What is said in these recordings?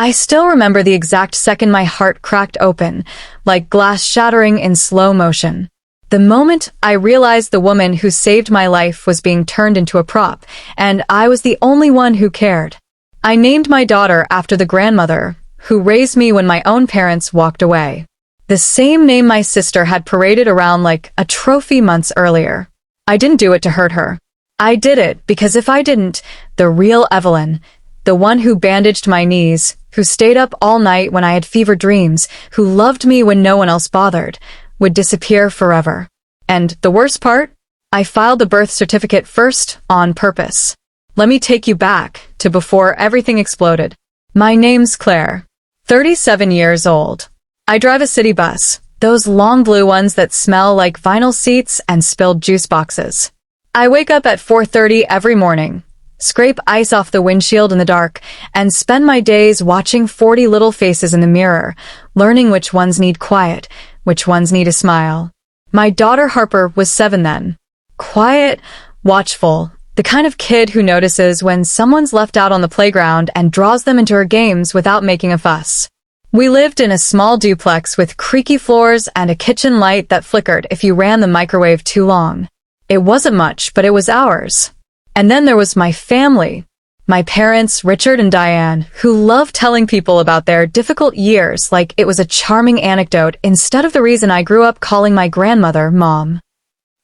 I still remember the exact second my heart cracked open, like glass shattering in slow motion. The moment I realized the woman who saved my life was being turned into a prop, and I was the only one who cared. I named my daughter after the grandmother who raised me when my own parents walked away. The same name my sister had paraded around like a trophy months earlier. I didn't do it to hurt her. I did it because if I didn't, the real Evelyn, the one who bandaged my knees, who stayed up all night when I had fever dreams, who loved me when no one else bothered, would disappear forever. And the worst part? I filed the birth certificate first, on purpose. Let me take you back to before everything exploded. My name's Claire, 37 years old. I drive a city bus, those long blue ones that smell like vinyl seats and spilled juice boxes. I wake up at 4:30 every morning, scrape ice off the windshield in the dark, and spend my days watching 40 little faces in the mirror, learning which ones need quiet, which ones need a smile. My daughter Harper was 7 then. Quiet, watchful, the kind of kid who notices when someone's left out on the playground and draws them into her games without making a fuss. We lived in a small duplex with creaky floors and a kitchen light that flickered if you ran the microwave too long. It wasn't much, but it was ours. And then there was my family. My parents, Richard and Diane, who loved telling people about their difficult years like it was a charming anecdote instead of the reason I grew up calling my grandmother Mom.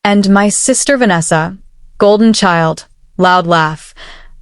And my sister Vanessa, golden child, loud laugh,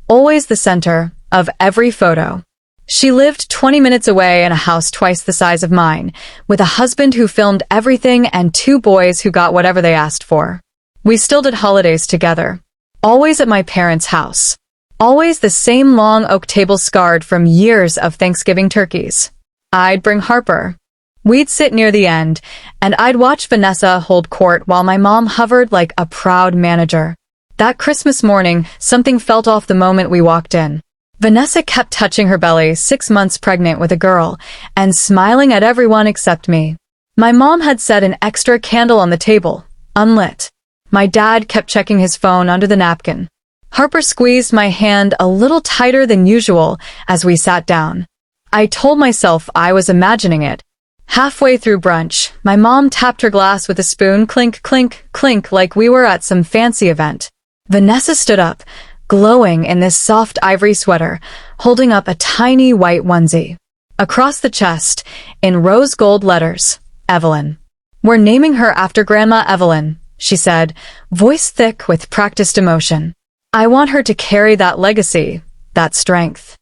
always the center of every photo. She lived 20 minutes away in a house twice the size of mine, with a husband who filmed everything and 2 boys who got whatever they asked for. We still did holidays together, always at my parents' house. Always the same long oak table scarred from years of Thanksgiving turkeys. I'd bring Harper. We'd sit near the end, and I'd watch Vanessa hold court while my mom hovered like a proud manager. That Christmas morning, something felt off the moment we walked in. Vanessa kept touching her belly, 6 months pregnant with a girl, and smiling at everyone except me. My mom had set an extra candle on the table, unlit. My dad kept checking his phone under the napkin. Harper squeezed my hand a little tighter than usual as we sat down. I told myself I was imagining it. Halfway through brunch, my mom tapped her glass with a spoon, clink, clink, clink, like we were at some fancy event. Vanessa stood up, glowing in this soft ivory sweater, holding up a tiny white onesie. Across the chest, in rose gold letters, Evelyn. We're naming her after Grandma Evelyn, she said, voice thick with practiced emotion. I want her to carry that legacy, that strength.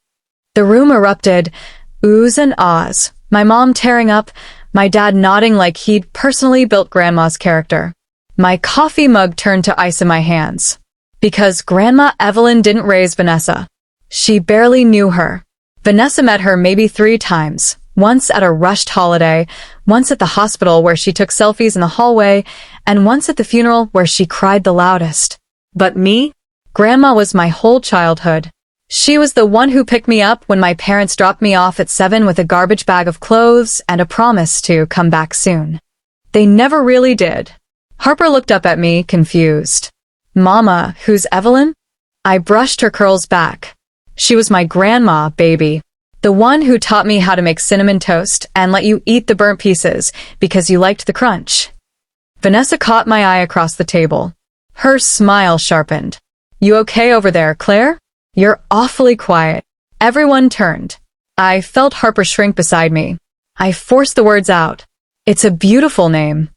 The room erupted, oohs and ahs, my mom tearing up, my dad nodding like he'd personally built Grandma's character. My coffee mug turned to ice in my hands. Because Grandma Evelyn didn't raise Vanessa. She barely knew her. Vanessa met her maybe 3 times, once at a rushed holiday, once at the hospital where she took selfies in the hallway, and once at the funeral where she cried the loudest. But me? Grandma was my whole childhood. She was the one who picked me up when my parents dropped me off at 7 with a garbage bag of clothes and a promise to come back soon. They never really did. Harper looked up at me, confused. Mama, who's Evelyn? I brushed her curls back. She was my grandma, baby. The one who taught me how to make cinnamon toast and let you eat the burnt pieces because you liked the crunch. Vanessa caught my eye across the table. Her smile sharpened. You okay over there, Claire? You're awfully quiet. Everyone turned. I felt Harper shrink beside me. I forced the words out. It's a beautiful name.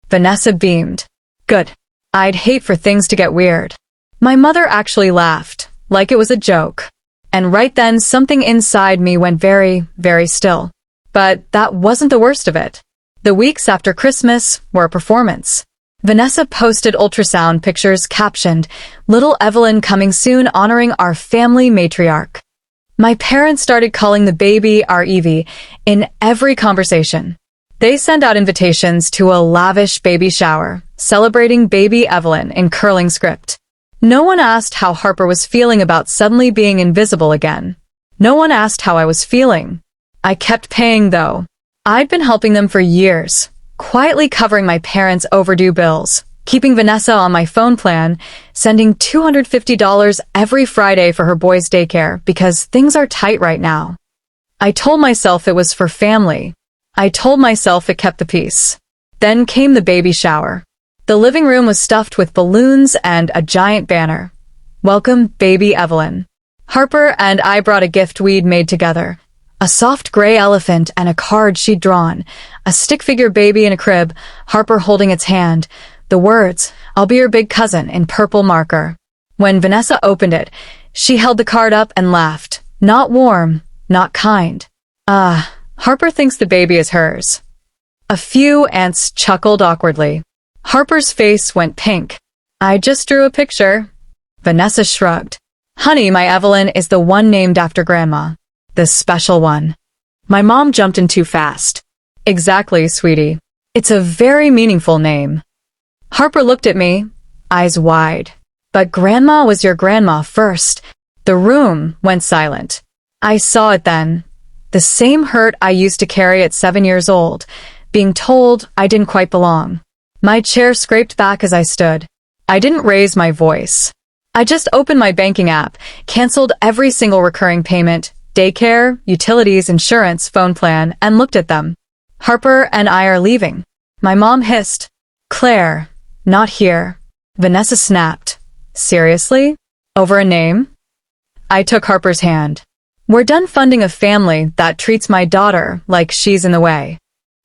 Vanessa beamed. Good. I'd hate for things to get weird. My mother actually laughed, like it was a joke. And right then something inside me went very, very still. But that wasn't the worst of it. The weeks after Christmas were a performance. Vanessa posted ultrasound pictures captioned, Little Evelyn coming soon honoring our family matriarch. My parents started calling the baby our Evie in every conversation. They sent out invitations to a lavish baby shower, celebrating baby Evelyn in curling script. No one asked how Harper was feeling about suddenly being invisible again. No one asked how I was feeling. I kept paying, though. I'd been helping them for years, quietly covering my parents' overdue bills, keeping Vanessa on my phone plan, sending $250 every Friday for her boys' daycare because things are tight right now. I told myself it was for family. I told myself it kept the peace. Then came the baby shower. The living room was stuffed with balloons and a giant banner. Welcome, baby Evelyn. Harper and I brought a gift we'd made together. A soft gray elephant and a card she'd drawn. A stick figure baby in a crib, Harper holding its hand. The words, "I'll be your big cousin," in purple marker. When Vanessa opened it, she held the card up and laughed. Not warm, not kind. Harper thinks the baby is hers. A few aunts chuckled awkwardly. Harper's face went pink. I just drew a picture. Vanessa shrugged. Honey, my Evelyn is the one named after Grandma. The special one. My mom jumped in too fast. Exactly, sweetie. It's a very meaningful name. Harper looked at me, eyes wide. But Grandma was your grandma first. The room went silent. I saw it then. The same hurt I used to carry at 7 years old, being told I didn't quite belong. My chair scraped back as I stood. I didn't raise my voice. I just opened my banking app, canceled every single recurring payment, daycare, utilities, insurance, phone plan, and looked at them. Harper and I are leaving. My mom hissed. Claire, not here. Vanessa snapped. Seriously? Over a name? I took Harper's hand. We're done funding a family that treats my daughter like she's in the way.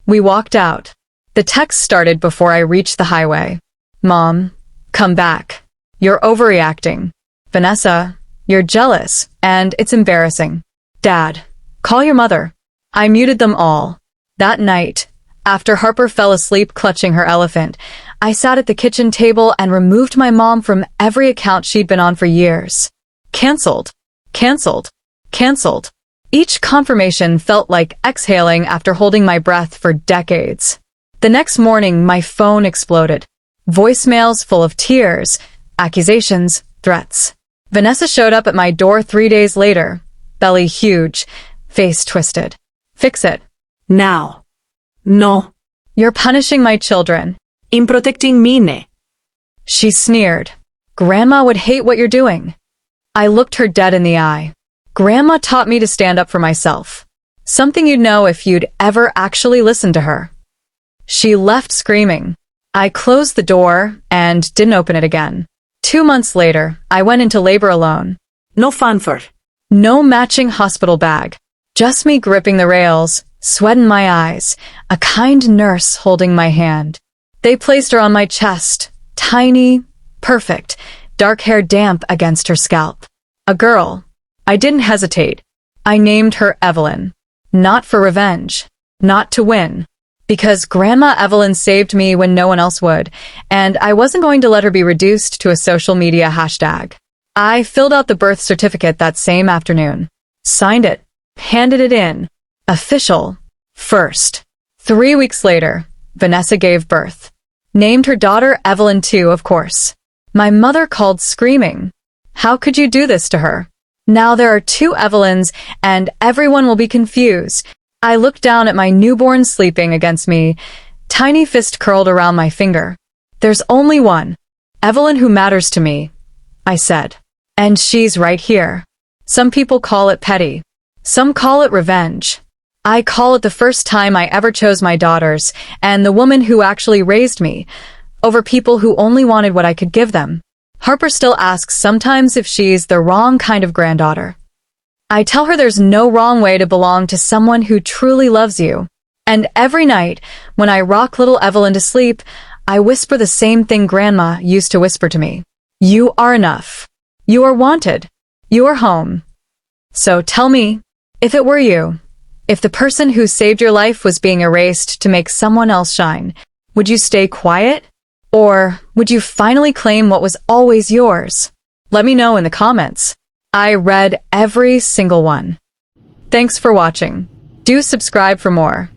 We walked out. The text started before I reached the highway. Mom, come back. You're overreacting. Vanessa, you're jealous, and it's embarrassing. Dad, call your mother. I muted them all. That night, after Harper fell asleep clutching her elephant, I sat at the kitchen table and removed my mom from every account she'd been on for years. Cancelled. Cancelled. Cancelled. Each confirmation felt like exhaling after holding my breath for decades. The next morning, my phone exploded. Voicemails full of tears, accusations, threats. Vanessa showed up at my door 3 days later, belly huge, face twisted. Fix it. Now. No. You're punishing my children. In protecting mine. She sneered. Grandma would hate what you're doing. I looked her dead in the eye. Grandma taught me to stand up for myself. Something you'd know if you'd ever actually listened to her. She left screaming. I closed the door and didn't open it again. 2 months later, I went into labor alone. No fanfare. No matching hospital bag. Just me gripping the rails, sweat in my eyes, a kind nurse holding my hand. They placed her on my chest, tiny, perfect, dark hair damp against her scalp. A girl. I didn't hesitate. I named her Evelyn. Not for revenge. Not to win. Because Grandma Evelyn saved me when no one else would, and I wasn't going to let her be reduced to a social media hashtag. I filled out the birth certificate that same afternoon. Signed it. Handed it in. Official. First. 3 weeks later, Vanessa gave birth. Named her daughter Evelyn too, of course. My mother called screaming. How could you do this to her? Now there are 2 Evelyns, and everyone will be confused. I looked down at my newborn sleeping against me, tiny fist curled around my finger. There's only one. Evelyn who matters to me, I said. And she's right here. Some people call it petty. Some call it revenge. I call it the first time I ever chose my daughters, and the woman who actually raised me, over people who only wanted what I could give them. Harper still asks sometimes if she's the wrong kind of granddaughter. I tell her there's no wrong way to belong to someone who truly loves you. And every night, when I rock little Evelyn to sleep, I whisper the same thing Grandma used to whisper to me. You are enough. You are wanted. You are home. So tell me, if it were you, if the person who saved your life was being erased to make someone else shine, would you stay quiet? Or would you finally claim what was always yours? Let me know in the comments. I read every single one. Thanks for watching. Do subscribe for more.